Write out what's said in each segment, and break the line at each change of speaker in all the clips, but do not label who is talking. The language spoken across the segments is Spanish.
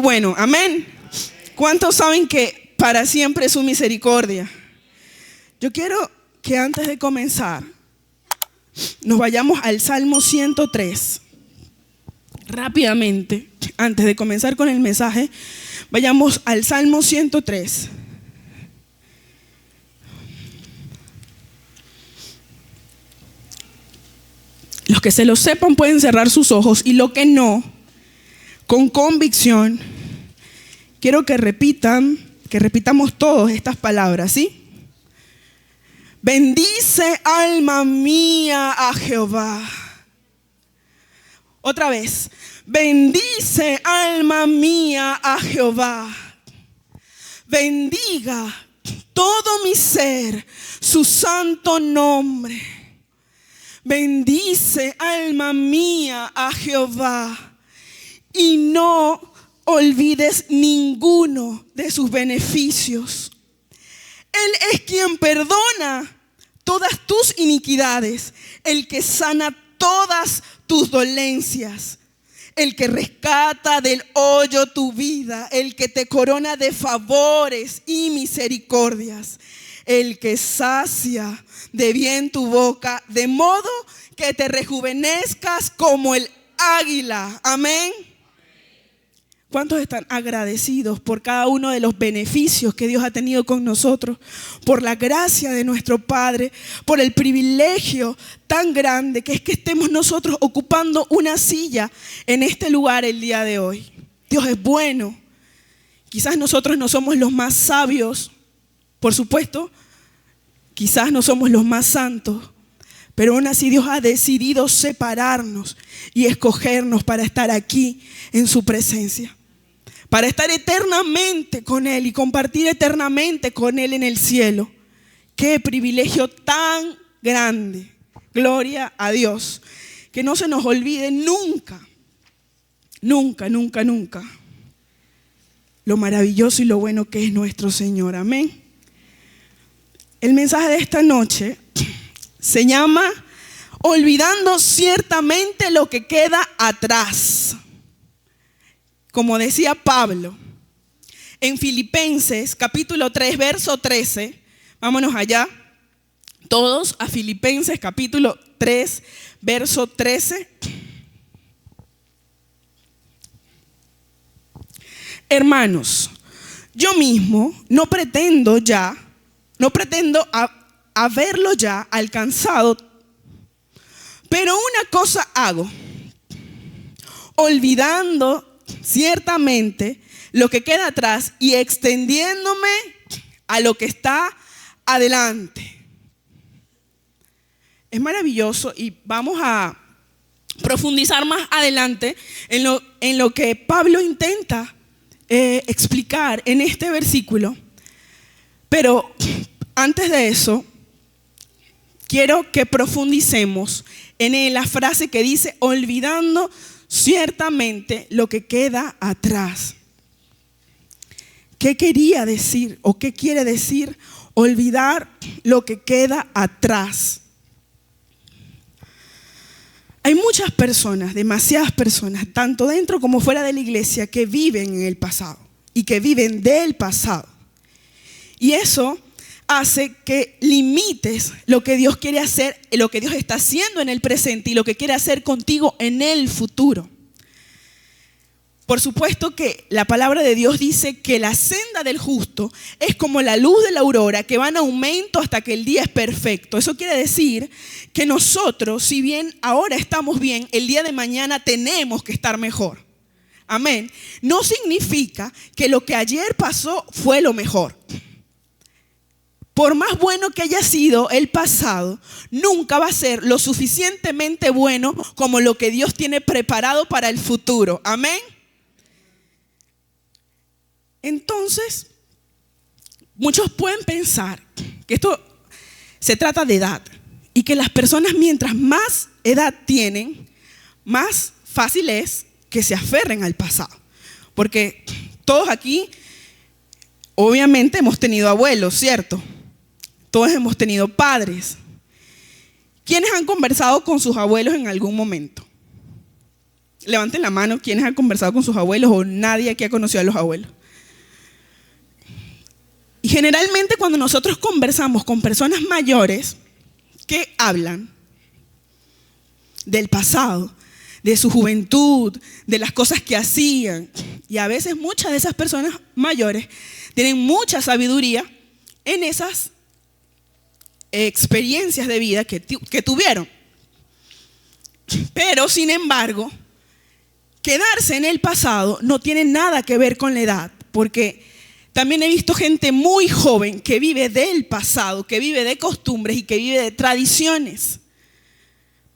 bueno, amén. ¿Cuántos saben que para siempre es su misericordia? Yo quiero que antes de comenzar nos vayamos al Salmo 103. Rápidamente, antes de comenzar con el mensaje, vayamos al Salmo 103. Los que se lo sepan pueden cerrar sus ojos, y los que no, con convicción, quiero que repitamos todos estas palabras, ¿sí? Bendice, alma mía, a Jehová. Otra vez. Bendice, alma mía, a Jehová. Bendiga todo mi ser su santo nombre. Bendice, alma mía, a Jehová, y no olvides ninguno de sus beneficios. Él es quien perdona todas tus iniquidades, el que sana todas tus dolencias, el que rescata del hoyo tu vida, el que te corona de favores y misericordias, el que sacia de bien tu boca, de modo que te rejuvenezcas como el águila. Amén. ¿Cuántos están agradecidos por cada uno de los beneficios que Dios ha tenido con nosotros? Por la gracia de nuestro Padre, por el privilegio tan grande que es que estemos nosotros ocupando una silla en este lugar el día de hoy. Dios es bueno. Quizás nosotros no somos los más sabios, por supuesto. Quizás no somos los más santos, pero aún así Dios ha decidido separarnos y escogernos para estar aquí en su presencia, para estar eternamente con Él y compartir eternamente con Él en el cielo. ¡Qué privilegio tan grande! Gloria a Dios. Que no se nos olvide nunca, nunca, nunca, nunca lo maravilloso y lo bueno que es nuestro Señor. Amén. El mensaje de esta noche se llama Olvidando ciertamente lo que queda atrás. Como decía Pablo en Filipenses capítulo 3 verso 13. Vámonos allá todos a Filipenses capítulo 3 verso 13. Hermanos, yo mismo no pretendo haberlo ya alcanzado, pero una cosa hago, olvidando ciertamente lo que queda atrás y extendiéndome a lo que está adelante. Es maravilloso y vamos a profundizar más adelante en lo que Pablo intenta explicar en este versículo. Pero antes de eso, quiero que profundicemos en la frase que dice, olvidando ciertamente lo que queda atrás. ¿Qué quería decir o qué quiere decir olvidar lo que queda atrás? Hay muchas personas, demasiadas personas, tanto dentro como fuera de la iglesia, que viven en el pasado y que viven del pasado. Y eso hace que limites lo que Dios quiere hacer, lo que Dios está haciendo en el presente y lo que quiere hacer contigo en el futuro. Por supuesto que la palabra de Dios dice que la senda del justo es como la luz de la aurora que va en aumento hasta que el día es perfecto. Eso quiere decir que nosotros, si bien ahora estamos bien, el día de mañana tenemos que estar mejor. Amén. No significa que lo que ayer pasó fue lo mejor. Por más bueno que haya sido el pasado, nunca va a ser lo suficientemente bueno como lo que Dios tiene preparado para el futuro. Amén. Entonces, muchos pueden pensar que esto se trata de edad y que las personas mientras más edad tienen, más fácil es que se aferren al pasado. Porque todos aquí, obviamente, hemos tenido abuelos, ¿cierto? Todos hemos tenido padres. ¿Quiénes han conversado con sus abuelos en algún momento? Levanten la mano quienes han conversado con sus abuelos o nadie aquí ha conocido a los abuelos. Y generalmente cuando nosotros conversamos con personas mayores, ¿qué hablan? Del pasado, de su juventud, de las cosas que hacían. Y a veces muchas de esas personas mayores tienen mucha sabiduría en esas experiencias de vida que tuvieron. Pero, sin embargo, quedarse en el pasado no tiene nada que ver con la edad, porque también he visto gente muy joven que vive del pasado, que vive de costumbres y que vive de tradiciones.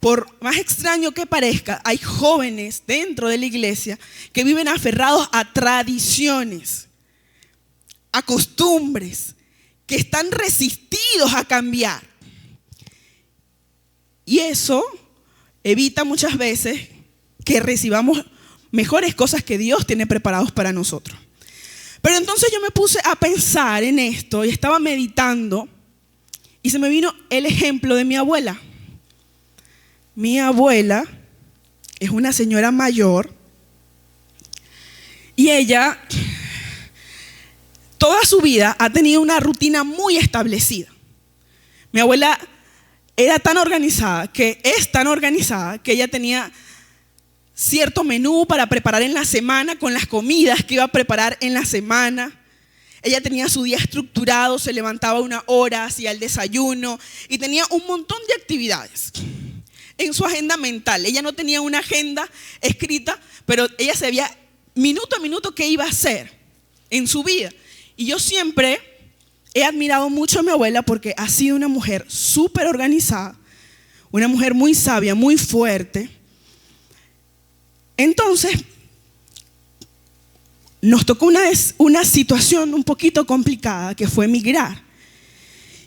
Por más extraño que parezca, hay jóvenes dentro de la iglesia que viven aferrados a tradiciones, a costumbres, que están resistidos a cambiar. Y eso evita muchas veces que recibamos mejores cosas que Dios tiene preparados para nosotros. Pero entonces yo me puse a pensar en esto y estaba meditando y se me vino el ejemplo de mi abuela. Mi abuela es una señora mayor y ella toda su vida ha tenido una rutina muy establecida. Mi abuela era tan organizada, que es tan organizada, que ella tenía cierto menú para preparar en la semana con las comidas que iba a preparar en la semana. Ella tenía su día estructurado, se levantaba una hora, hacía el desayuno y tenía un montón de actividades en su agenda mental. Ella no tenía una agenda escrita, pero ella sabía minuto a minuto qué iba a hacer en su vida. Y yo siempre he admirado mucho a mi abuela porque ha sido una mujer súper organizada, una mujer muy sabia, muy fuerte. Entonces, nos tocó una situación un poquito complicada que fue emigrar.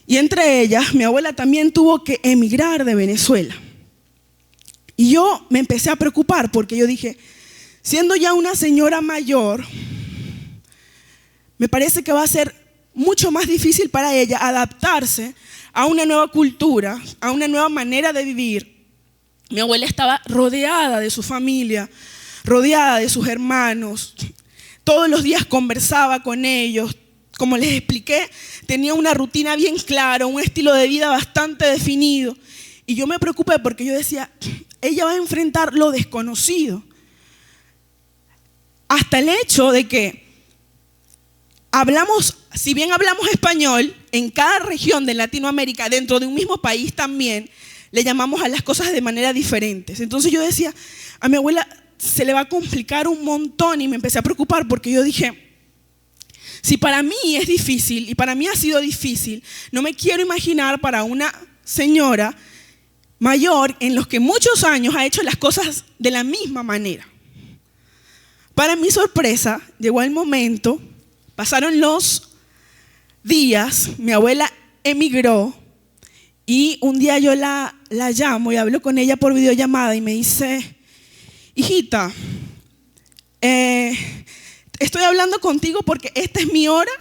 Y entre ellas, mi abuela también tuvo que emigrar de Venezuela. Y yo me empecé a preocupar porque yo dije, siendo ya una señora mayor, me parece que va a ser mucho más difícil para ella adaptarse a una nueva cultura, a una nueva manera de vivir. Mi abuela estaba rodeada de su familia, rodeada de sus hermanos. Todos los días conversaba con ellos. Como les expliqué, tenía una rutina bien clara, un estilo de vida bastante definido. Y yo me preocupé porque yo decía, ella va a enfrentar lo desconocido. Hasta el hecho de que si bien hablamos español, en cada región de Latinoamérica, dentro de un mismo país también, le llamamos a las cosas de manera diferentes. Entonces yo decía, a mi abuela se le va a complicar un montón y me empecé a preocupar porque yo dije, si para mí es difícil y para mí ha sido difícil, no me quiero imaginar para una señora mayor en los que muchos años ha hecho las cosas de la misma manera. Para mi sorpresa, llegó el momento, pasaron los días, mi abuela emigró y un día yo la llamo y hablo con ella por videollamada y me dice, hijita, estoy hablando contigo porque esta es mi hora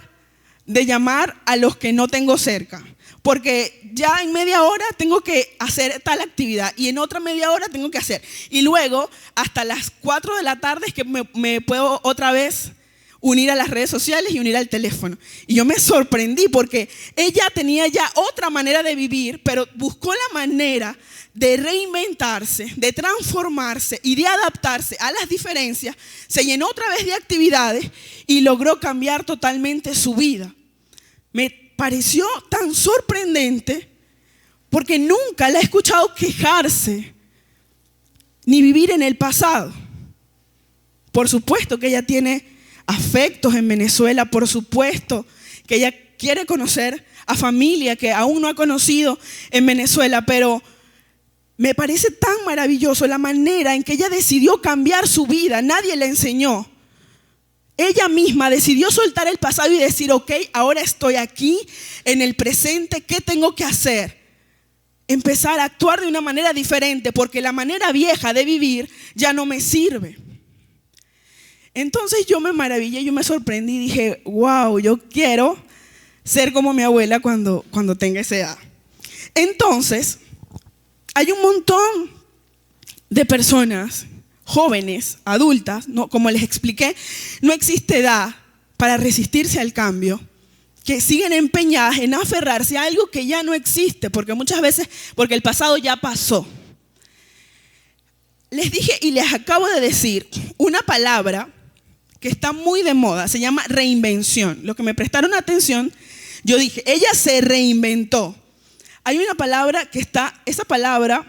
de llamar a los que no tengo cerca. Porque ya en media hora tengo que hacer tal actividad y en otra media hora tengo que hacer. Y luego hasta las 4 de la tarde es que me puedo otra vez unir a las redes sociales y unir al teléfono. Y yo me sorprendí porque ella tenía ya otra manera de vivir, pero buscó la manera de reinventarse, de transformarse y de adaptarse a las diferencias. Se llenó otra vez de actividades y logró cambiar totalmente su vida. Me pareció tan sorprendente porque nunca la he escuchado quejarse ni vivir en el pasado. Por supuesto que ella tiene afectos en Venezuela, por supuesto que ella quiere conocer a familia que aún no ha conocido en Venezuela, pero me parece tan maravilloso la manera en que ella decidió cambiar su vida. Nadie le enseñó. Ella misma decidió soltar el pasado y decir, ok, ahora estoy aquí en el presente, ¿qué tengo que hacer? Empezar a actuar de una manera diferente porque la manera vieja de vivir ya no me sirve. Entonces yo me maravillé, yo me sorprendí y dije, wow, yo quiero ser como mi abuela cuando tenga esa edad. Entonces, hay un montón de personas jóvenes, adultas, no, como les expliqué, no existe edad para resistirse al cambio, que siguen empeñadas en aferrarse a algo que ya no existe, porque muchas veces, porque el pasado ya pasó. Les dije y les acabo de decir una palabra que está muy de moda, se llama reinvención. Los que me prestaron atención, yo dije, ella se reinventó. Hay una palabra esa palabra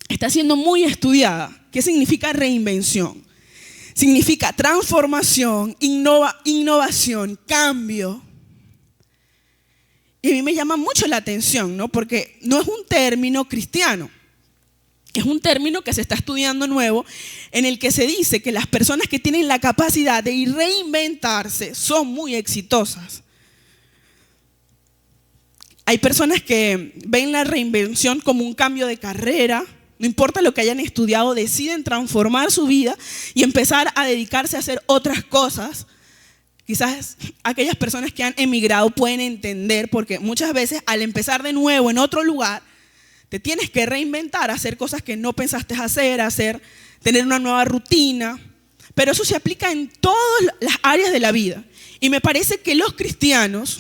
está siendo muy estudiada. ¿Qué significa reinvención? Significa transformación, innovación, cambio. Y a mí me llama mucho la atención, ¿no? Porque no es un término cristiano. Es un término que se está estudiando nuevo, en el que se dice que las personas que tienen la capacidad de reinventarse son muy exitosas. Hay personas que ven la reinvención como un cambio de carrera, no importa lo que hayan estudiado, deciden transformar su vida y empezar a dedicarse a hacer otras cosas. Quizás aquellas personas que han emigrado pueden entender, porque muchas veces al empezar de nuevo en otro lugar, te tienes que reinventar, hacer cosas que no pensaste hacer, tener una nueva rutina. Pero eso se aplica en todas las áreas de la vida. Y me parece que los cristianos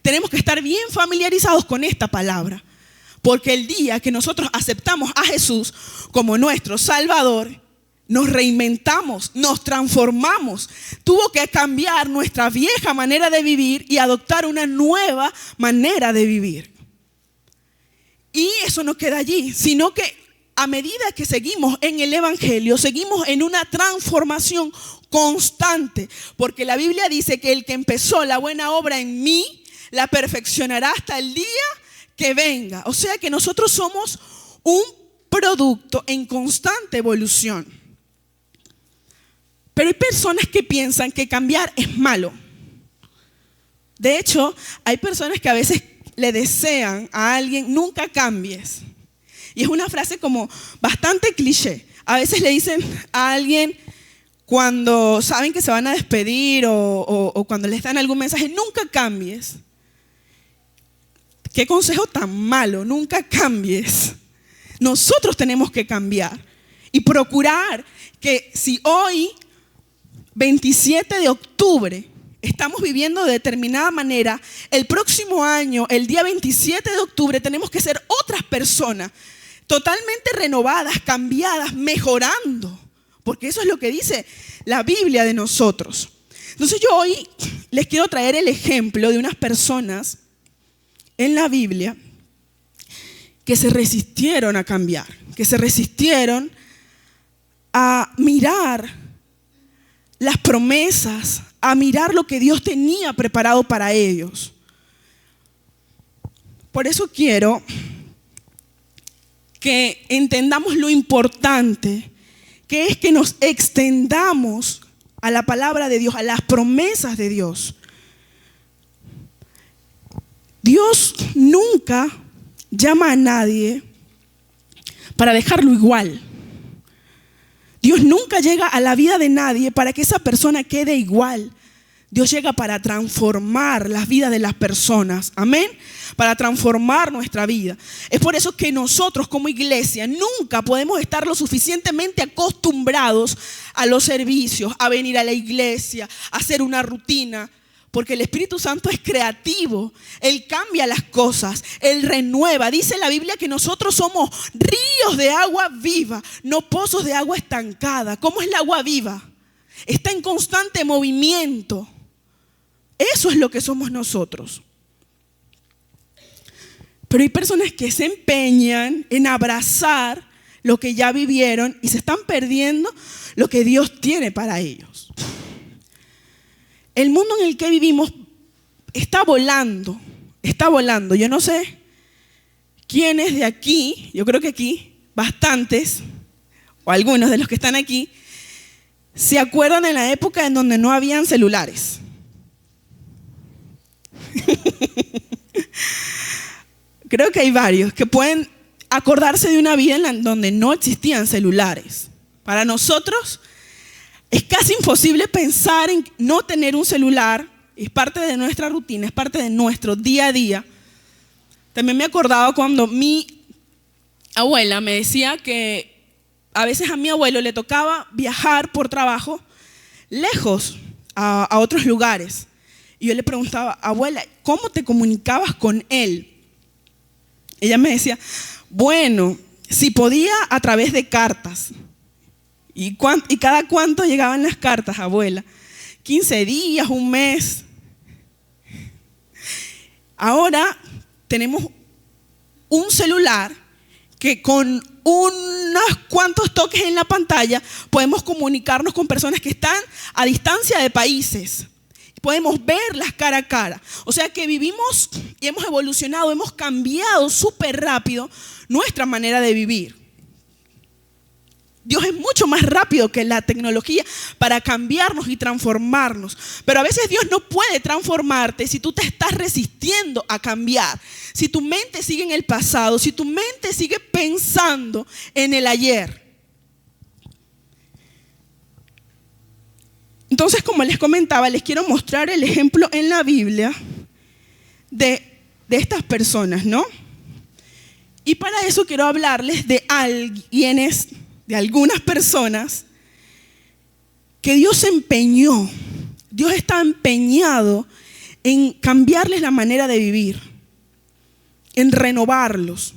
tenemos que estar bien familiarizados con esta palabra. Porque el día que nosotros aceptamos a Jesús como nuestro Salvador, nos reinventamos, nos transformamos. Tuvo que cambiar nuestra vieja manera de vivir y adoptar una nueva manera de vivir. Y eso no queda allí, sino que a medida que seguimos en el Evangelio, seguimos en una transformación constante. Porque la Biblia dice que el que empezó la buena obra en mí, la perfeccionará hasta el día que venga. O sea que nosotros somos un producto en constante evolución. Pero hay personas que piensan que cambiar es malo. De hecho, hay personas que a veces le desean a alguien, nunca cambies. Y es una frase como bastante cliché. A veces le dicen a alguien cuando saben que se van a despedir o cuando les dan algún mensaje, nunca cambies. Qué consejo tan malo, nunca cambies. Nosotros tenemos que cambiar y procurar que si hoy, 27 de octubre, estamos viviendo de determinada manera, el próximo año, el día 27 de octubre, tenemos que ser otras personas, totalmente renovadas, cambiadas, mejorando. Porque eso es lo que dice la Biblia de nosotros. Entonces yo hoy les quiero traer el ejemplo de unas personas en la Biblia que se resistieron a cambiar, que se resistieron a mirar las promesas, a mirar lo que Dios tenía preparado para ellos. Por eso quiero que entendamos lo importante que es que nos extendamos a la palabra de Dios, a las promesas de Dios. Dios nunca llama a nadie para dejarlo igual. Dios nunca llega a la vida de nadie para que esa persona quede igual. Dios llega para transformar las vidas de las personas. Amén. Para transformar nuestra vida. Es por eso que nosotros como iglesia nunca podemos estar lo suficientemente acostumbrados a los servicios, a venir a la iglesia, a hacer una rutina. Porque el Espíritu Santo es creativo, Él cambia las cosas, Él renueva. Dice la Biblia que nosotros somos ríos de agua viva, no pozos de agua estancada. ¿Cómo es el agua viva? Está en constante movimiento. Eso es lo que somos nosotros. Pero hay personas que se empeñan en abrazar lo que ya vivieron y se están perdiendo lo que Dios tiene para ellos. El mundo en el que vivimos está volando. Yo no sé quiénes de aquí, yo creo que aquí, bastantes, o algunos de los que están aquí, se acuerdan en la época en donde no habían celulares. Creo que hay varios que pueden acordarse de una vida en donde no existían celulares. Para nosotros es casi imposible pensar en no tener un celular. Es parte de nuestra rutina, es parte de nuestro día a día. También me acordaba cuando mi abuela me decía que a veces a mi abuelo le tocaba viajar por trabajo lejos a otros lugares. Y yo le preguntaba, abuela, ¿cómo te comunicabas con él? Ella me decía, bueno, si podía a través de cartas. ¿Y cada cuánto llegaban las cartas, abuela? 15 días, un mes. Ahora tenemos un celular que con unos cuantos toques en la pantalla podemos comunicarnos con personas que están a distancia de países. Podemos verlas cara a cara. O sea que vivimos y hemos evolucionado, hemos cambiado súper rápido nuestra manera de vivir. Dios es mucho más rápido que la tecnología para cambiarnos y transformarnos. Pero a veces Dios no puede transformarte si tú te estás resistiendo a cambiar. Si tu mente sigue en el pasado, si tu mente sigue pensando en el ayer. Entonces, como les comentaba, les quiero mostrar el ejemplo en la Biblia de estas personas, ¿no? Y para eso quiero hablarles de algunas personas que Dios se empeñó. Dios está empeñado en cambiarles la manera de vivir, en renovarlos,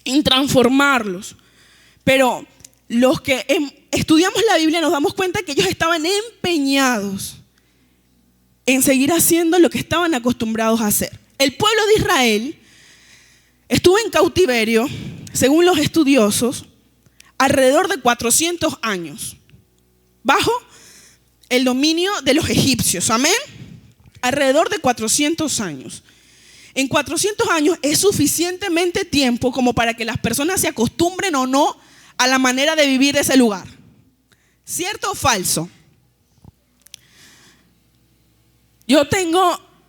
en transformarlos. Pero los que estudiamos la Biblia nos damos cuenta que ellos estaban empeñados en seguir haciendo lo que estaban acostumbrados a hacer. El pueblo de Israel estuvo en cautiverio, según los estudiosos, alrededor de 400 años, bajo el dominio de los egipcios. Amén. Alrededor de 400 años. En 400 años es suficientemente tiempo como para que las personas se acostumbren o no a la manera de vivir de ese lugar. ¿Cierto o falso?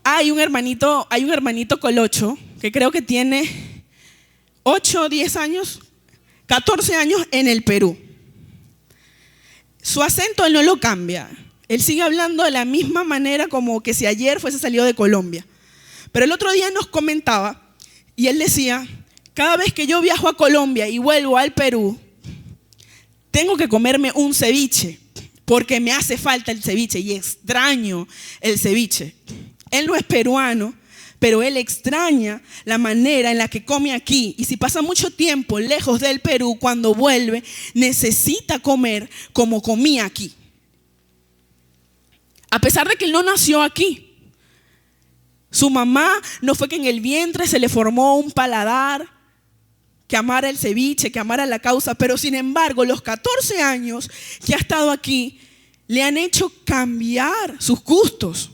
Hay un hermanito colocho que creo que tiene 8 o 10 años, 14 años en el Perú. Su acento él no lo cambia. Él sigue hablando de la misma manera como que si ayer fuese salido de Colombia. Pero el otro día nos comentaba y él decía, cada vez que yo viajo a Colombia y vuelvo al Perú, tengo que comerme un ceviche porque me hace falta el ceviche y extraño el ceviche. Él no es peruano, pero él extraña la manera en la que come aquí. Y si pasa mucho tiempo lejos del Perú, cuando vuelve, necesita comer como comía aquí. A pesar de que él no nació aquí. Su mamá no fue que en el vientre se le formó un paladar que amara el ceviche, que amara la causa, pero sin embargo los 14 años que ha estado aquí le han hecho cambiar sus gustos.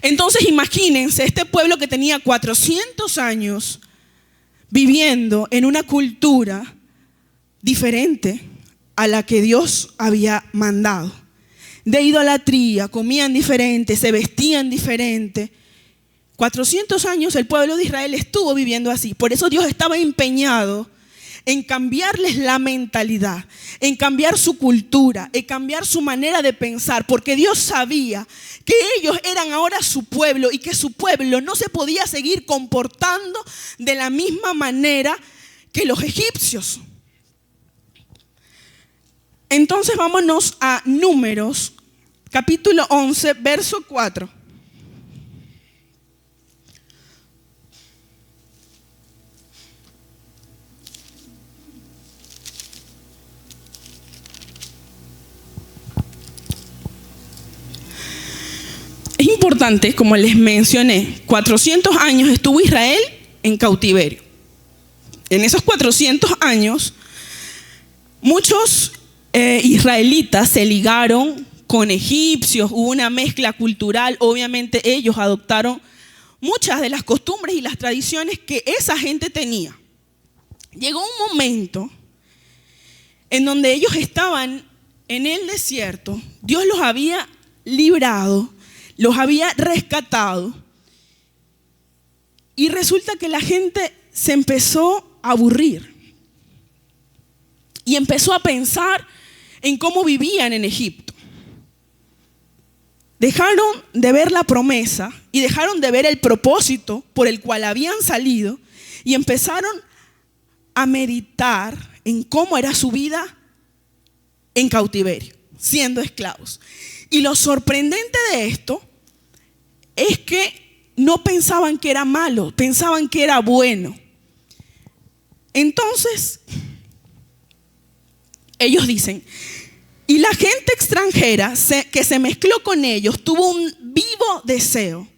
Entonces imagínense este pueblo que tenía 400 años viviendo en una cultura diferente a la que Dios había mandado. De idolatría, comían diferente, se vestían diferente. 400 años el pueblo de Israel estuvo viviendo así. Por eso Dios estaba empeñado en cambiarles la mentalidad, en cambiar su cultura, en cambiar su manera de pensar, porque Dios sabía que ellos eran ahora su pueblo y que su pueblo no se podía seguir comportando de la misma manera que los egipcios. Entonces vámonos a Números, capítulo 11, verso 4. Es importante, como les mencioné, 400 años estuvo Israel en cautiverio. En esos 400 años, muchos israelitas se ligaron con egipcios, hubo una mezcla cultural, obviamente ellos adoptaron muchas de las costumbres y las tradiciones que esa gente tenía. Llegó un momento en donde ellos estaban en el desierto, Dios los había librado, los había rescatado y resulta que la gente se empezó a aburrir y empezó a pensar en cómo vivían en Egipto. Dejaron de ver la promesa y dejaron de ver el propósito por el cual habían salido y empezaron a meditar en cómo era su vida en cautiverio, siendo esclavos. Y lo sorprendente de esto es que no pensaban que era malo, pensaban que era bueno. Entonces, ellos dicen, y la gente extranjera que se mezcló con ellos tuvo un vivo deseo.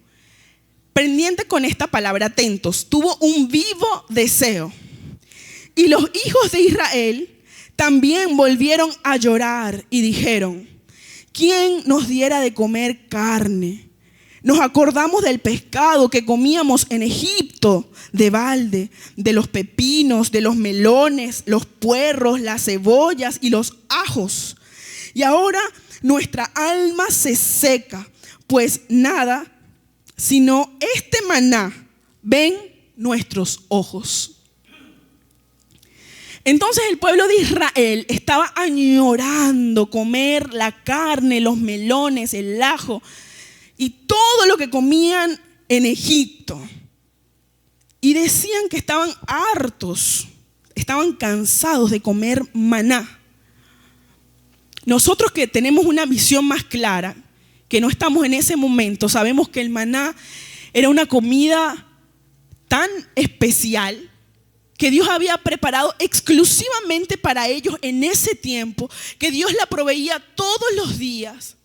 Pendiente con esta palabra, atentos, tuvo un vivo deseo. Y los hijos de Israel también volvieron a llorar y dijeron, ¿quién nos diera de comer carne? Nos acordamos del pescado que comíamos en Egipto, de balde, de los pepinos, de los melones, los puerros, las cebollas y los ajos. Y ahora nuestra alma se seca, pues nada, sino este maná ven nuestros ojos. Entonces el pueblo de Israel estaba añorando comer la carne, los melones, el ajo y todo lo que comían en Egipto. Y decían que estaban hartos, estaban cansados de comer maná. Nosotros que tenemos una visión más clara, que no estamos en ese momento, sabemos que el maná era una comida tan especial que Dios había preparado exclusivamente para ellos en ese tiempo, que Dios la proveía todos los días.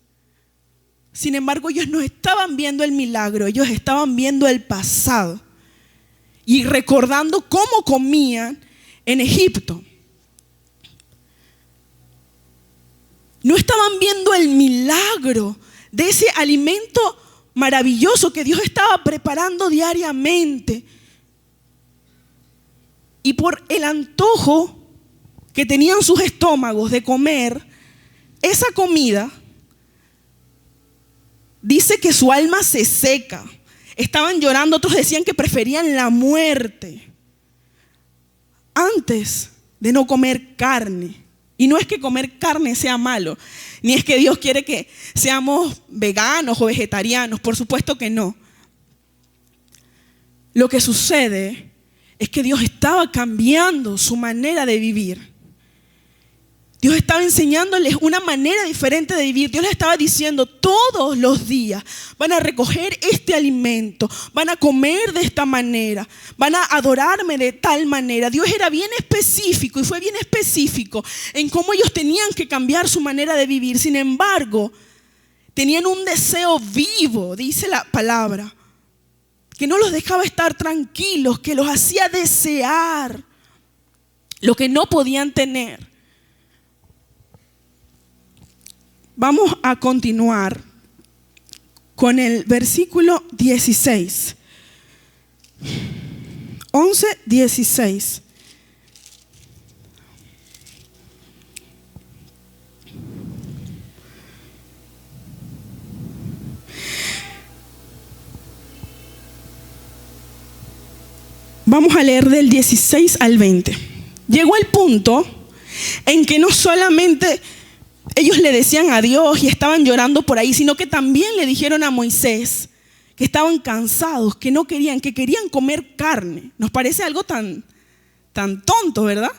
Sin embargo, ellos no estaban viendo el milagro, ellos estaban viendo el pasado y recordando cómo comían en Egipto. No estaban viendo el milagro de ese alimento maravilloso que Dios estaba preparando diariamente. Y por el antojo que tenían sus estómagos de comer esa comida, dice que su alma se seca. Estaban llorando, otros decían que preferían la muerte antes de no comer carne. Y no es que comer carne sea malo, ni es que Dios quiere que seamos veganos o vegetarianos, por supuesto que no. Lo que sucede es que Dios estaba cambiando su manera de vivir. Dios estaba enseñándoles una manera diferente de vivir. Dios les estaba diciendo, todos los días van a recoger este alimento, van a comer de esta manera, van a adorarme de tal manera. Dios era bien específico y fue bien específico en cómo ellos tenían que cambiar su manera de vivir. Sin embargo, tenían un deseo vivo, dice la palabra, que no los dejaba estar tranquilos, que los hacía desear lo que no podían tener. Vamos a continuar con el versículo 16. 11:16. Vamos a leer del 16 al 20. Llegó el punto en que no solamente ellos le decían a Dios y estaban llorando por ahí, sino que también le dijeron a Moisés que estaban cansados, que no querían, que querían comer carne. Nos parece algo tan tonto, ¿verdad?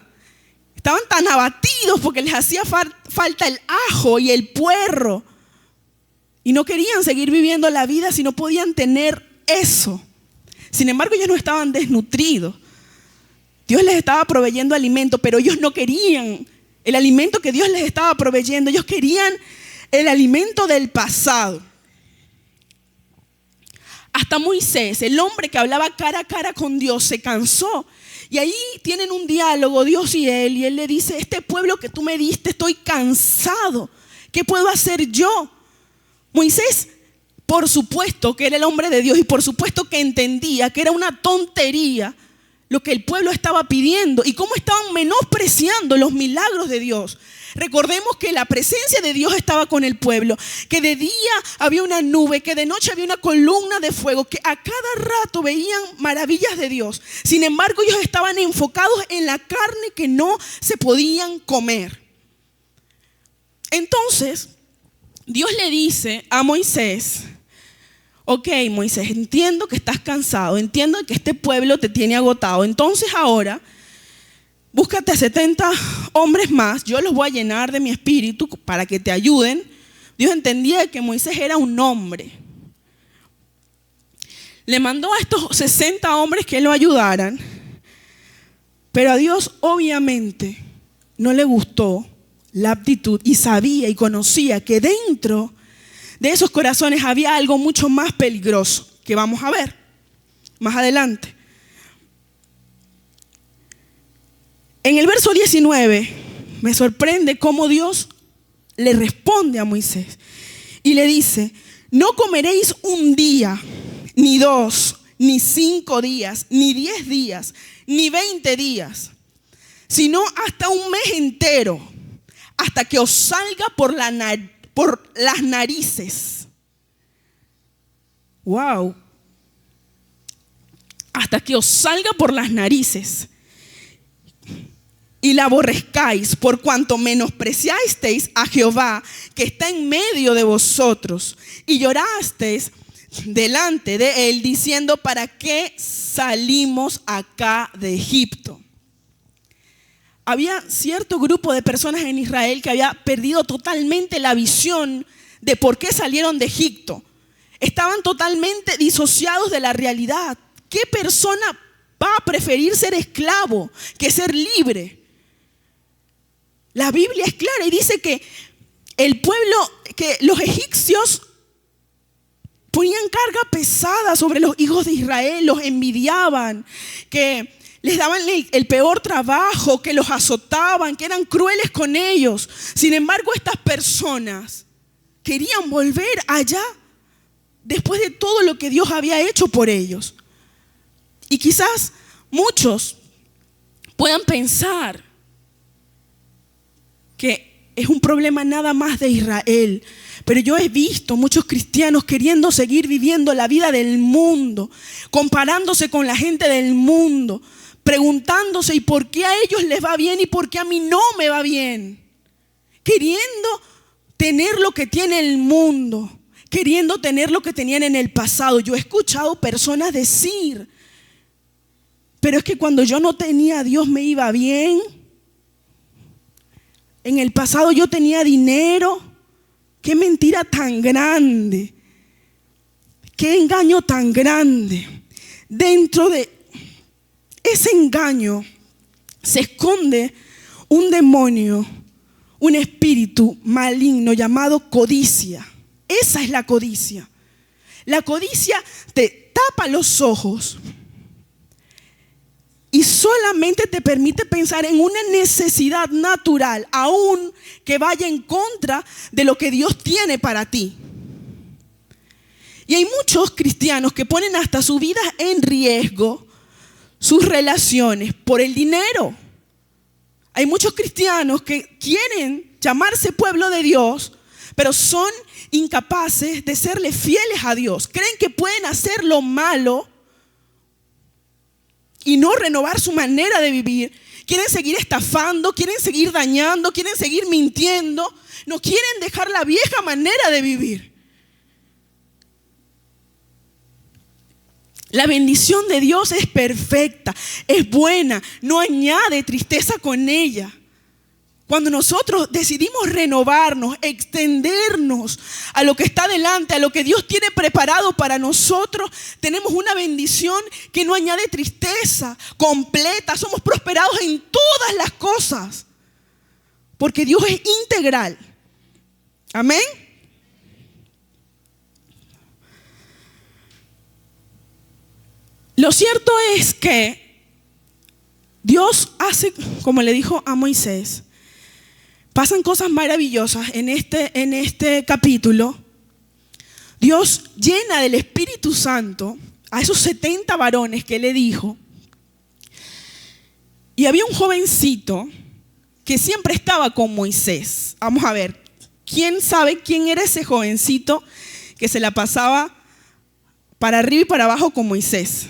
Estaban tan abatidos porque les hacía falta el ajo y el puerro. Y no querían seguir viviendo la vida si no podían tener eso. Sin embargo, ellos no estaban desnutridos. Dios les estaba proveyendo alimento, pero ellos no querían el alimento que Dios les estaba proveyendo. Ellos querían el alimento del pasado. Hasta Moisés, el hombre que hablaba cara a cara con Dios, se cansó. Y ahí tienen un diálogo, Dios y él le dice, este pueblo que tú me diste, estoy cansado. ¿Qué puedo hacer yo? Moisés, por supuesto que era el hombre de Dios y por supuesto que entendía que era una tontería lo que el pueblo estaba pidiendo y cómo estaban menospreciando los milagros de Dios. Recordemos que la presencia de Dios estaba con el pueblo, que de día había una nube, que de noche había una columna de fuego, que a cada rato veían maravillas de Dios. Sin embargo, ellos estaban enfocados en la carne que no se podían comer. Entonces, Dios le dice a Moisés, ok, Moisés, entiendo que estás cansado, entiendo que este pueblo te tiene agotado. Entonces ahora búscate a 70 hombres más, yo los voy a llenar de mi espíritu para que te ayuden. Dios entendía que Moisés era un hombre. Le mandó a estos 60 hombres que lo ayudaran, pero a Dios obviamente no le gustó la aptitud y sabía y conocía que dentro de esos corazones había algo mucho más peligroso que vamos a ver más adelante. En el verso 19 me sorprende cómo Dios le responde a Moisés y le dice: no comeréis un día, ni 2, ni 5 días, ni 10 días, ni 20 días, sino hasta un mes entero, hasta que os salga por las narices. Wow. Hasta que os salga por las narices y la aborrezcáis, por cuanto menospreciasteis a Jehová que está en medio de vosotros, y llorasteis delante de él diciendo: ¿para qué salimos acá de Egipto? Había cierto grupo de personas en Israel que había perdido totalmente la visión de por qué salieron de Egipto. Estaban totalmente disociados de la realidad. ¿Qué persona va a preferir ser esclavo que ser libre? La Biblia es clara y dice que el pueblo, que los egipcios ponían carga pesada sobre los hijos de Israel, los envidiaban, que les daban el peor trabajo, que los azotaban, que eran crueles con ellos. Sin embargo, estas personas querían volver allá después de todo lo que Dios había hecho por ellos. Y quizás muchos puedan pensar que es un problema nada más de Israel. Pero yo he visto muchos cristianos queriendo seguir viviendo la vida del mundo, comparándose con la gente del mundo, preguntándose: ¿y por qué a ellos les va bien y por qué a mí no me va bien? Queriendo tener lo que tiene el mundo, queriendo tener lo que tenían en el pasado. Yo he escuchado personas decir: pero es que cuando yo no tenía a Dios me iba bien. En el pasado yo tenía dinero. Qué mentira tan grande. Qué engaño tan grande. Dentro de ese engaño se esconde un demonio, un espíritu maligno llamado codicia. Esa es la codicia. La codicia te tapa los ojos y solamente te permite pensar en una necesidad natural, aún que vaya en contra de lo que Dios tiene para ti. Y hay muchos cristianos que ponen hasta su vida en riesgo, sus relaciones, por el dinero. Hay muchos cristianos que quieren llamarse pueblo de Dios, pero son incapaces de serle fieles a Dios. Creen que pueden hacer lo malo y no renovar su manera de vivir. Quieren seguir estafando, quieren seguir dañando, quieren seguir mintiendo. No quieren dejar la vieja manera de vivir. La bendición de Dios es perfecta, es buena, no añade tristeza con ella. Cuando nosotros decidimos renovarnos, extendernos a lo que está delante, a lo que Dios tiene preparado para nosotros, tenemos una bendición que no añade tristeza, completa. Somos prosperados en todas las cosas, porque Dios es integral. Amén. Lo cierto es que Dios hace, como le dijo a Moisés, pasan cosas maravillosas en este capítulo. Dios llena del Espíritu Santo a esos 70 varones que le dijo. Y había un jovencito que siempre estaba con Moisés. Vamos a ver, ¿quién sabe quién era ese jovencito que se la pasaba para arriba y para abajo con Moisés?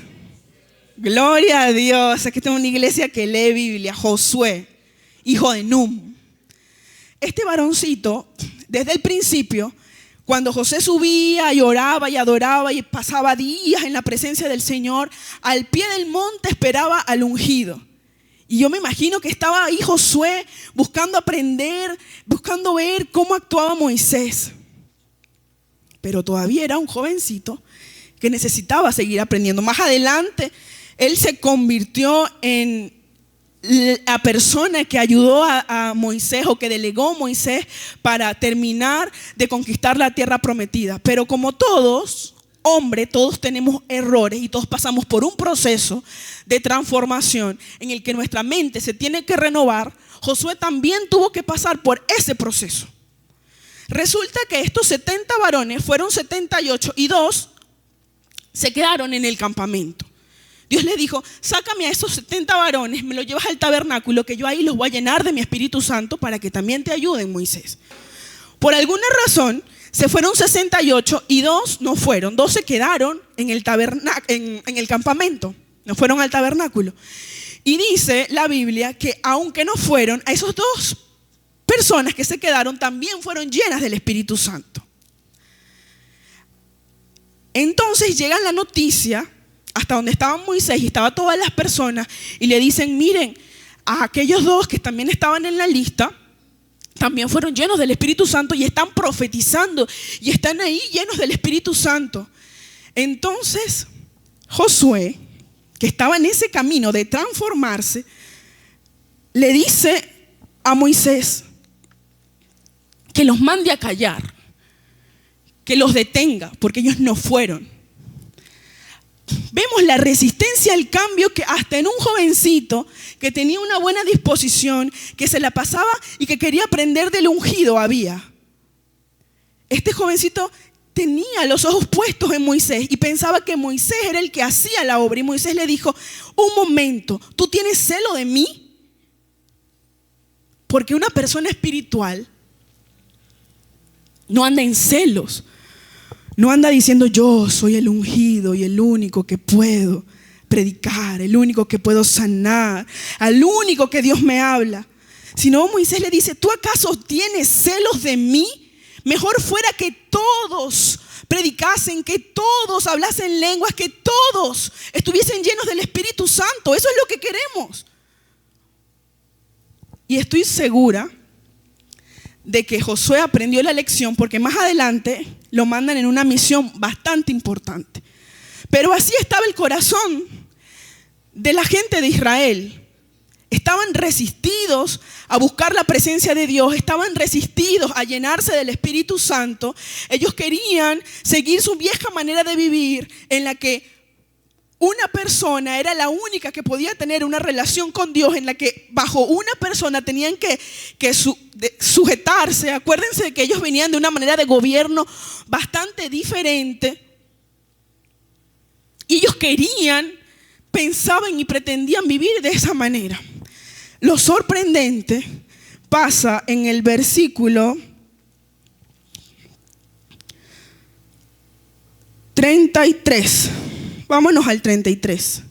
Gloria a Dios. Aquí tengo una iglesia que lee Biblia. Josué, hijo de Num. Este varoncito, desde el principio, cuando José subía y oraba y adoraba y pasaba días en la presencia del Señor, al pie del monte esperaba al ungido. Y yo me imagino que estaba ahí Josué buscando aprender, buscando ver cómo actuaba Moisés. Pero todavía era un jovencito que necesitaba seguir aprendiendo. Más adelante, él se convirtió en la persona que ayudó a Moisés, o que delegó a Moisés para terminar de conquistar la tierra prometida. Pero como todos, todos tenemos errores y todos pasamos por un proceso de transformación en el que nuestra mente se tiene que renovar. Josué también tuvo que pasar por ese proceso. Resulta que estos 70 varones fueron 78 y 2 se quedaron en el campamento. Dios le dijo: sácame a esos 70 varones, me los llevas al tabernáculo, que yo ahí los voy a llenar de mi Espíritu Santo para que también te ayuden, Moisés. Por alguna razón se fueron 68 y 2 no fueron. 2 se quedaron en el campamento, no fueron al tabernáculo. Y dice la Biblia que aunque no fueron, a esos 2 personas que se quedaron también fueron llenas del Espíritu Santo. Entonces llega la noticia hasta donde estaban Moisés y estaban todas las personas, y le dicen: miren, a aquellos 2 que también estaban en la lista también fueron llenos del Espíritu Santo y están profetizando y están ahí llenos del Espíritu Santo. Entonces Josué, que estaba en ese camino de transformarse, le dice a Moisés que los mande a callar, que los detenga, porque ellos no fueron. Vemos la resistencia al cambio que hasta en un jovencito que tenía una buena disposición, que se la pasaba y que quería aprender del ungido había. Este jovencito tenía los ojos puestos en Moisés y pensaba que Moisés era el que hacía la obra. Y Moisés le dijo: un momento, ¿tú tienes celo de mí? Porque una persona espiritual no anda en celos. No anda diciendo: yo soy el ungido y el único que puedo predicar, el único que puedo sanar, al único que Dios me habla. Sino Moisés le dice: ¿tú acaso tienes celos de mí? Mejor fuera que todos predicasen, que todos hablasen lenguas, que todos estuviesen llenos del Espíritu Santo. Eso es lo que queremos. Y estoy segura de que Josué aprendió la lección, porque más adelante lo mandan en una misión bastante importante. Pero así estaba el corazón de la gente de Israel. Estaban resistidos a buscar la presencia de Dios, estaban resistidos a llenarse del Espíritu Santo. Ellos querían seguir su vieja manera de vivir, en la que una persona era la única que podía tener una relación con Dios, en la que bajo una persona tenían que sujetarse. Acuérdense de que ellos venían de una manera de gobierno bastante diferente. Y ellos pensaban y pretendían vivir de esa manera. Lo sorprendente pasa en el versículo 33. Vámonos al 33.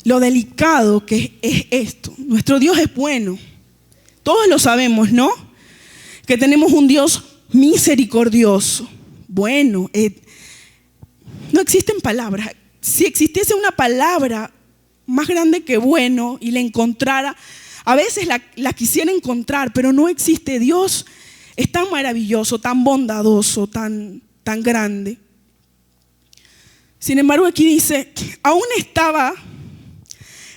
Lo delicado que es esto. Nuestro Dios es bueno. Todos lo sabemos, ¿no? Que tenemos un Dios misericordioso, bueno. No existen palabras. Si existiese una palabra más grande que bueno y la encontrara, a veces la quisiera encontrar, pero no existe. Dios es tan maravilloso, tan bondadoso, tan grande. Sin embargo, aquí dice: aún estaba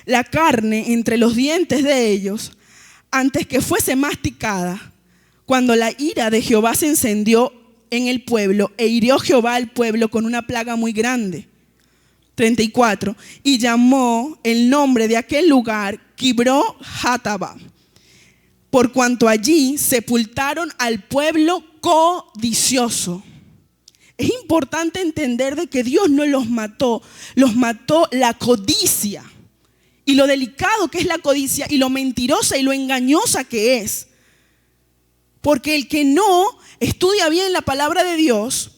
la carne entre los dientes de ellos antes que fuese masticada, cuando la ira de Jehová se encendió en el pueblo, e hirió Jehová al pueblo con una plaga muy grande. 34. Y llamó el nombre de aquel lugar Kibro-Hataba, por cuanto allí sepultaron al pueblo codicioso. Es importante entender de que Dios no los mató la codicia. Y lo delicado que es la codicia, y lo mentirosa y lo engañosa que es. Porque el que no estudia bien la palabra de Dios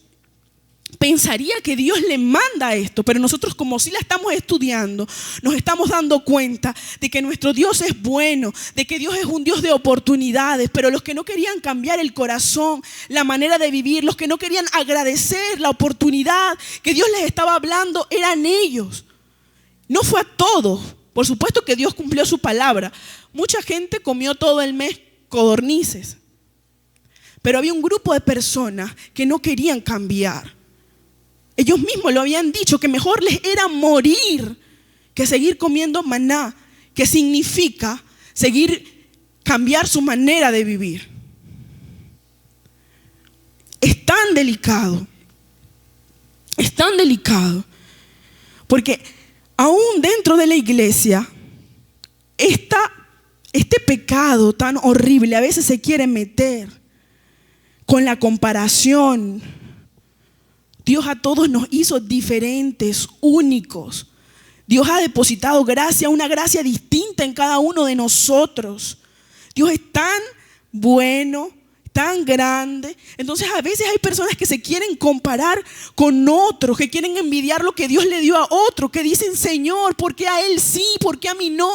pensaría que Dios le manda esto, pero nosotros, como si la estamos estudiando, nos estamos dando cuenta de que nuestro Dios es bueno, de que Dios es un Dios de oportunidades. Pero los que no querían cambiar el corazón, la manera de vivir, los que no querían agradecer la oportunidad que Dios les estaba hablando, eran ellos. No fue a todos, Por supuesto que Dios cumplió su palabra. Mucha gente comió todo el mes codornices. Pero había un grupo de personas que no querían cambiar. Ellos mismos lo habían dicho, que mejor les era morir que seguir comiendo maná, que significa cambiar su manera de vivir. Es tan delicado, porque aún dentro de la iglesia, este pecado tan horrible a veces se quiere meter con la comparación. Dios a todos nos hizo diferentes, únicos. Dios ha depositado gracia, una gracia distinta en cada uno de nosotros. Dios es tan bueno, tan grande. Entonces a veces hay personas que se quieren comparar con otros, que quieren envidiar lo que Dios le dio a otro, que dicen: Señor, ¿por qué a él sí? ¿Por qué a mí no?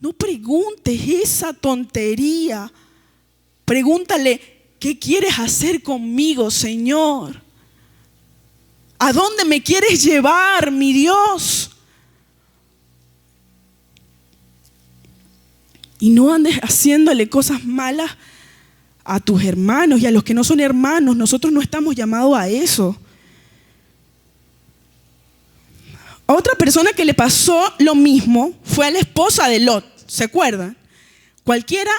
No preguntes esa tontería. Pregúntale: ¿qué quieres hacer conmigo, Señor? ¿A dónde me quieres llevar, mi Dios? Y no andes haciéndole cosas malas a tus hermanos y a los que no son hermanos. Nosotros no estamos llamados a eso. A otra persona que le pasó lo mismo fue a la esposa de Lot. ¿Se acuerdan? Cualquiera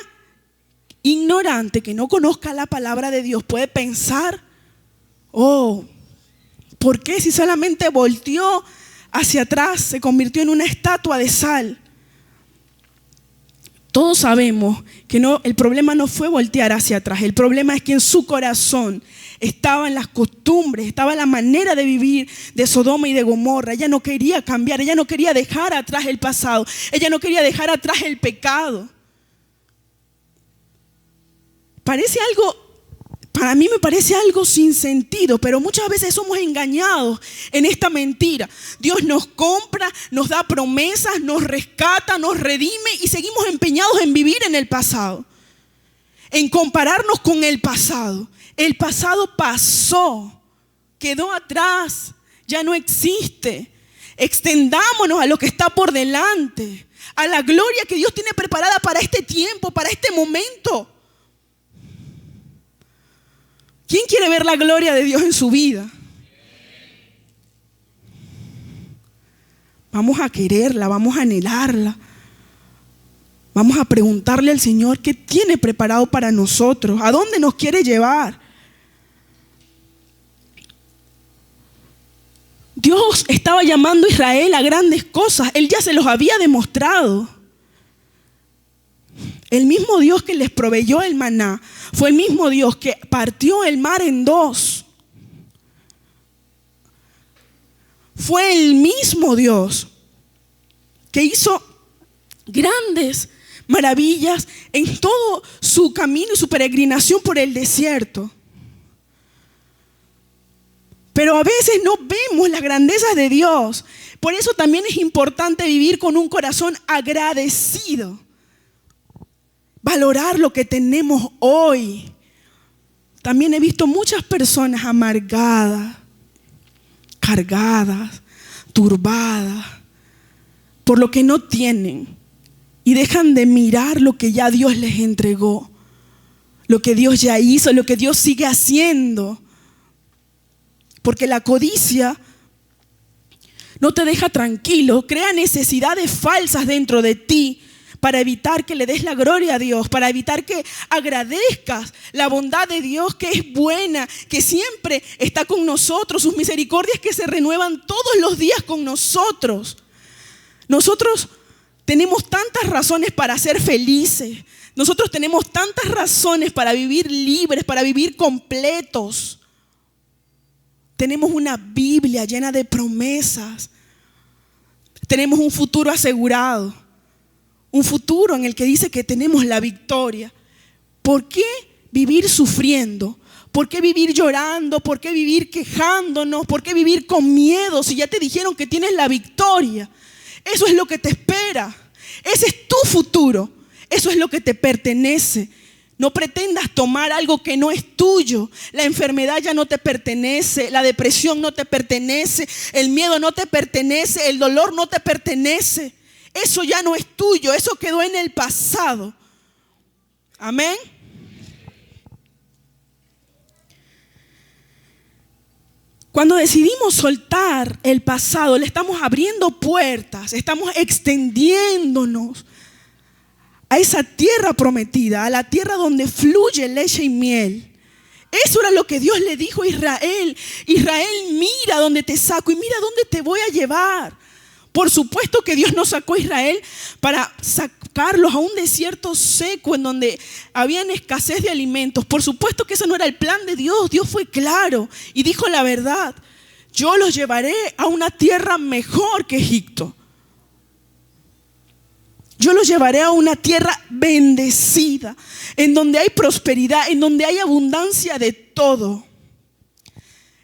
ignorante que no conozca la palabra de Dios puede pensar: oh, ¿por qué si solamente volteó hacia atrás se convirtió en una estatua de sal? Todos sabemos que el problema no fue voltear hacia atrás. El problema es que en su corazón estaban las costumbres, estaba la manera de vivir de Sodoma y de Gomorra. Ella no quería cambiar, ella no quería dejar atrás el pasado, ella no quería dejar atrás el pecado. Para mí me parece algo sin sentido, pero muchas veces somos engañados en esta mentira. Dios nos compra, nos da promesas, nos rescata, nos redime y seguimos empeñados en vivir en el pasado, en compararnos con el pasado. El pasado pasó, quedó atrás, ya no existe. Extendámonos a lo que está por delante, a la gloria que Dios tiene preparada para este tiempo, para este momento. ¿Quién quiere ver la gloria de Dios en su vida? Vamos a quererla, vamos a anhelarla. Vamos a preguntarle al Señor qué tiene preparado para nosotros, a dónde nos quiere llevar. Dios estaba llamando a Israel a grandes cosas. Él ya se los había demostrado. El mismo Dios que les proveyó el maná fue el mismo Dios que partió el mar en dos. Fue el mismo Dios que hizo grandes maravillas en todo su camino y su peregrinación por el desierto. Pero a veces no vemos las grandezas de Dios. Por eso también es importante vivir con un corazón agradecido. Valorar lo que tenemos hoy. También he visto muchas personas amargadas, cargadas, turbadas por lo que no tienen y dejan de mirar lo que ya Dios les entregó, lo que Dios ya hizo, lo que Dios sigue haciendo. Porque la codicia no te deja tranquilo, crea necesidades falsas dentro de ti para evitar que le des la gloria a Dios, para evitar que agradezcas la bondad de Dios, que es buena, que siempre está con nosotros, sus misericordias que se renuevan todos los días con nosotros. Nosotros tenemos tantas razones para ser felices, nosotros tenemos tantas razones para vivir libres, para vivir completos. Tenemos una Biblia llena de promesas, tenemos un futuro asegurado. Un futuro en el que dice que tenemos la victoria. ¿Por qué vivir sufriendo? ¿Por qué vivir llorando? ¿Por qué vivir quejándonos? ¿Por qué vivir con miedo si ya te dijeron que tienes la victoria? Eso es lo que te espera. Ese es tu futuro. Eso es lo que te pertenece. No pretendas tomar algo que no es tuyo. La enfermedad ya no te pertenece. La depresión no te pertenece. El miedo no te pertenece. El dolor no te pertenece. Eso ya no es tuyo, eso quedó en el pasado. Amén. Cuando decidimos soltar el pasado, le estamos abriendo puertas, estamos extendiéndonos a esa tierra prometida, a la tierra donde fluye leche y miel. Eso era lo que Dios le dijo a Israel. Israel, mira dónde te saco y mira dónde te voy a llevar. Por supuesto que Dios no sacó a Israel para sacarlos a un desierto seco en donde había escasez de alimentos. Por supuesto que ese no era el plan de Dios. Dios fue claro y dijo la verdad. Yo los llevaré a una tierra mejor que Egipto. Yo los llevaré a una tierra bendecida, en donde hay prosperidad, en donde hay abundancia de todo.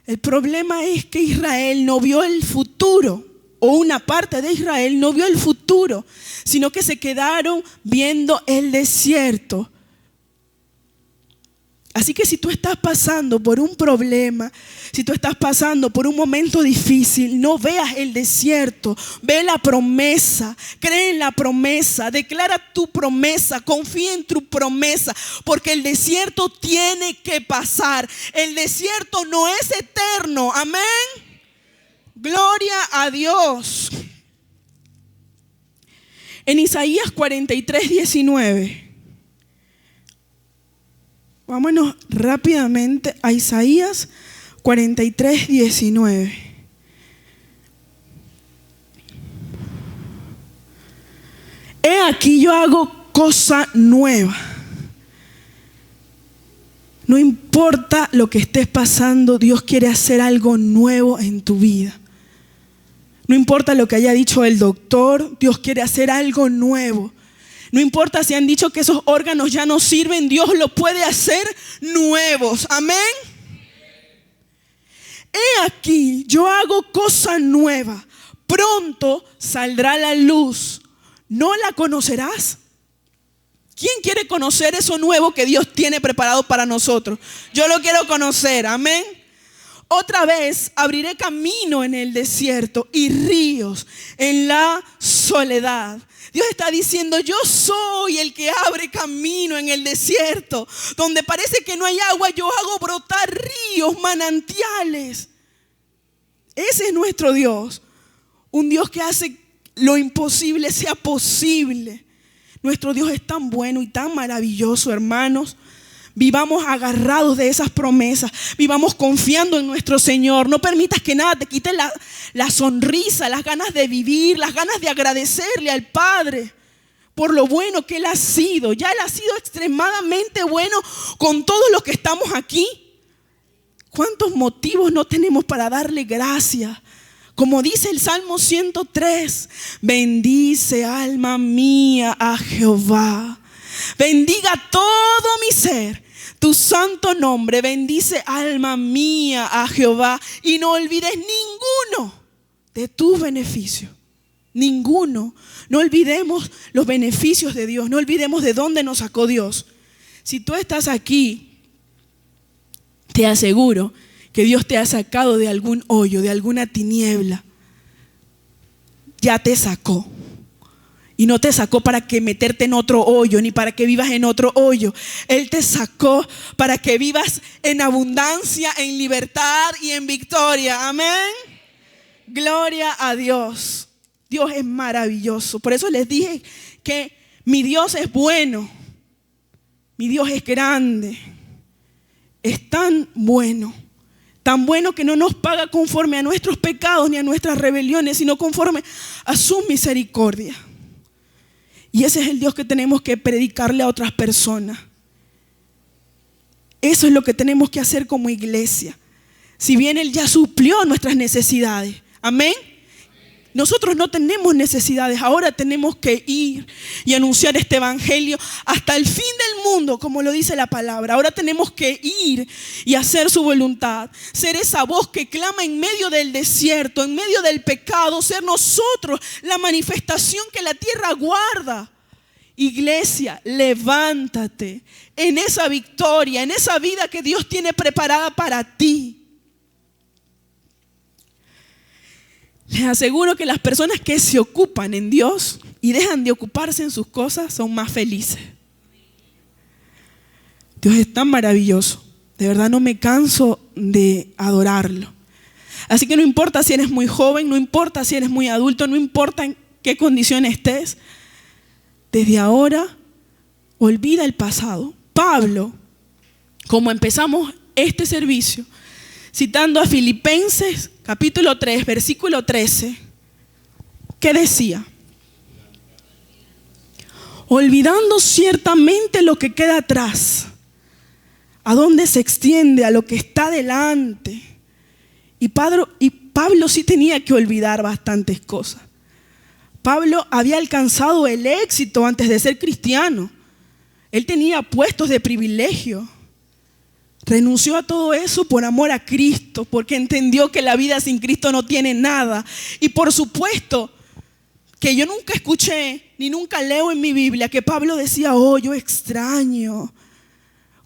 El problema es que Israel no vio el futuro, o una parte de Israel no vio el futuro, sino que se quedaron viendo el desierto. Así que si tú estás pasando por un problema, si tú estás pasando por un momento difícil, no veas el desierto, ve la promesa, cree en la promesa, declara tu promesa, confía en tu promesa, porque el desierto tiene que pasar. El desierto no es eterno, amén. Gloria a Dios. En Isaías 43:19. Vámonos rápidamente a Isaías 43:19. He aquí yo hago cosa nueva. No importa lo que estés pasando, Dios quiere hacer algo nuevo en tu vida. No importa lo que haya dicho el doctor, Dios quiere hacer algo nuevo. No importa si han dicho que esos órganos ya no sirven, Dios lo puede hacer nuevos. Amén. He aquí, yo hago cosa nueva. Pronto saldrá la luz. ¿No la conocerás? ¿Quién quiere conocer eso nuevo que Dios tiene preparado para nosotros? Yo lo quiero conocer. Amén. Otra vez abriré camino en el desierto y ríos en la soledad. Dios está diciendo, yo soy el que abre camino en el desierto. Donde parece que no hay agua, yo hago brotar ríos, manantiales. Ese es nuestro Dios. Un Dios que hace lo imposible sea posible. Nuestro Dios es tan bueno y tan maravilloso, hermanos. Vivamos agarrados de esas promesas. Vivamos confiando en nuestro Señor. No permitas que nada te quite la sonrisa, las ganas de vivir, las ganas de agradecerle al Padre por lo bueno que Él ha sido. Ya Él ha sido extremadamente bueno con todos los que estamos aquí. ¿Cuántos motivos no tenemos para darle gracias? Como dice el Salmo 103, bendice alma mía a Jehová. Bendiga todo mi ser tu santo nombre. Bendice alma mía a Jehová y no olvides ninguno de tus beneficios. Ninguno. No olvidemos los beneficios de Dios. No olvidemos de dónde nos sacó Dios. Si tú estás aquí, te aseguro que Dios te ha sacado de algún hoyo, de alguna tiniebla. Ya te sacó. Y no te sacó para que meterte en otro hoyo, ni para que vivas en otro hoyo. Él te sacó para que vivas en abundancia, en libertad y en victoria. Amén. Gloria a Dios. Dios es maravilloso. Por eso les dije que mi Dios es bueno. Mi Dios es grande. Es tan bueno. Tan bueno que no nos paga conforme a nuestros pecados ni a nuestras rebeliones, sino conforme a su misericordia. Y ese es el Dios que tenemos que predicarle a otras personas. Eso es lo que tenemos que hacer como iglesia. Si bien Él ya suplió nuestras necesidades. Amén. Nosotros no tenemos necesidades. Ahora tenemos que ir y anunciar este evangelio hasta el fin del mundo, como lo dice la palabra. Ahora tenemos que ir y hacer su voluntad. Ser esa voz que clama en medio del desierto, en medio del pecado. Ser nosotros la manifestación que la tierra guarda. Iglesia, levántate en esa victoria, en esa vida que Dios tiene preparada para ti. Les aseguro que las personas que se ocupan en Dios y dejan de ocuparse en sus cosas son más felices. Dios es tan maravilloso. De verdad no me canso de adorarlo. Así que no importa si eres muy joven, no importa si eres muy adulto, no importa en qué condición estés. Desde ahora, olvida el pasado. Pablo, como empezamos este servicio, citando a Filipenses capítulo 3, versículo 13, ¿qué decía? Olvidando ciertamente lo que queda atrás, a dónde se extiende, a lo que está delante. Y Pablo sí tenía que olvidar bastantes cosas. Pablo había alcanzado el éxito antes de ser cristiano. Él tenía puestos de privilegio. Renunció a todo eso por amor a Cristo, porque entendió que la vida sin Cristo no tiene nada. Y por supuesto que yo nunca escuché ni nunca leo en mi Biblia que Pablo decía: oh, yo extraño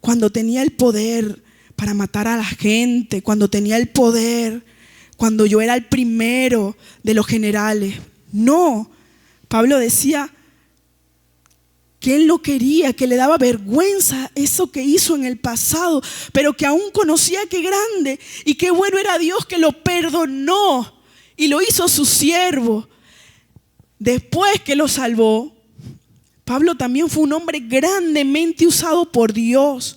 cuando tenía el poder para matar a la gente, cuando tenía el poder, cuando yo era el primero de los generales. No, Pablo decía que él no quería, que le daba vergüenza eso que hizo en el pasado, pero que aún conocía qué grande y qué bueno era Dios, que lo perdonó y lo hizo su siervo. Después que lo salvó, Pablo también fue un hombre grandemente usado por Dios.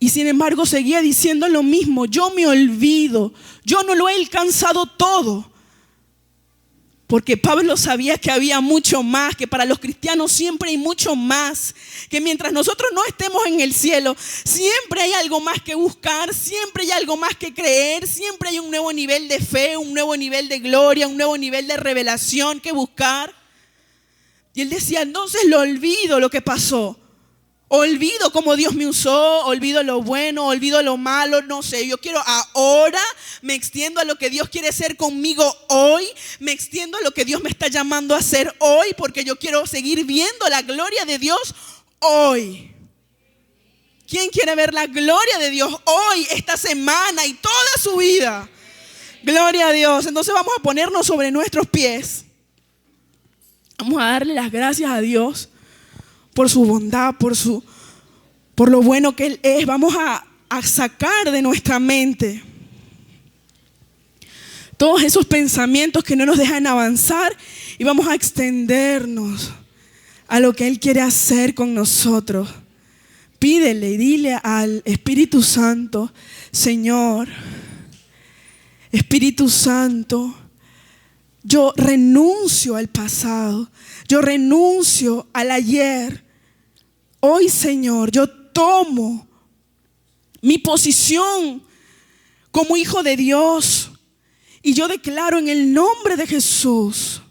Y sin embargo seguía diciendo lo mismo: yo me olvido, yo no lo he alcanzado todo. Porque Pablo sabía que había mucho más, que para los cristianos siempre hay mucho más, que mientras nosotros no estemos en el cielo, siempre hay algo más que buscar, siempre hay algo más que creer, siempre hay un nuevo nivel de fe, un nuevo nivel de gloria, un nuevo nivel de revelación que buscar. Y él decía: entonces lo olvido lo que pasó. Olvido cómo Dios me usó, olvido lo bueno, olvido lo malo, no sé. Yo quiero ahora, me extiendo a lo que Dios quiere hacer conmigo hoy, me extiendo a lo que Dios me está llamando a hacer hoy, porque yo quiero seguir viendo la gloria de Dios hoy. ¿Quién quiere ver la gloria de Dios hoy, esta semana y toda su vida? Gloria a Dios. Entonces vamos a ponernos sobre nuestros pies. Vamos a darle las gracias a Dios por su bondad, por lo bueno que Él es. Vamos a sacar de nuestra mente todos esos pensamientos que no nos dejan avanzar y vamos a extendernos a lo que Él quiere hacer con nosotros. Pídele y dile al Espíritu Santo: Señor, Espíritu Santo, yo renuncio al pasado, yo renuncio al ayer. Hoy, Señor, yo tomo mi posición como hijo de Dios y yo declaro en el nombre de Jesús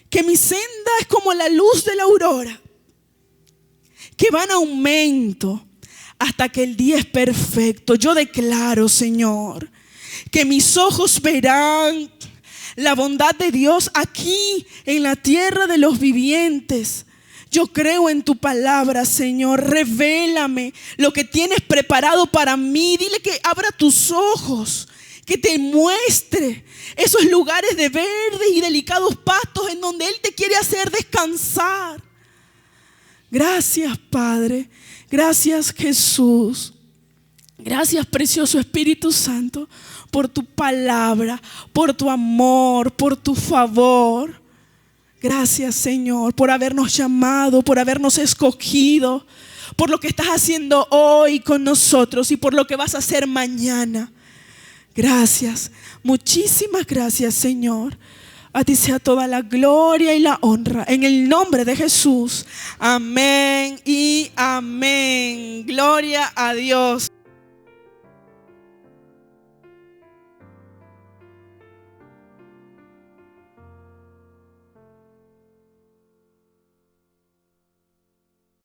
que mi senda es como la luz de la aurora, que va en aumento hasta que el día es perfecto. Yo declaro, Señor, que mis ojos verán la bondad de Dios aquí en la tierra de los vivientes. Yo creo en tu palabra, Señor. Revélame lo que tienes preparado para mí. Dile que abra tus ojos, que te muestre esos lugares de verdes y delicados pastos en donde Él te quiere hacer descansar. Gracias, Padre. Gracias, Jesús. Gracias, precioso Espíritu Santo, por tu palabra, por tu amor, por tu favor. Gracias, Señor, por habernos llamado, por habernos escogido, por lo que estás haciendo hoy con nosotros y por lo que vas a hacer mañana. Gracias, muchísimas gracias, Señor. A ti sea toda la gloria y la honra en el nombre de Jesús. Amén y amén. Gloria a Dios.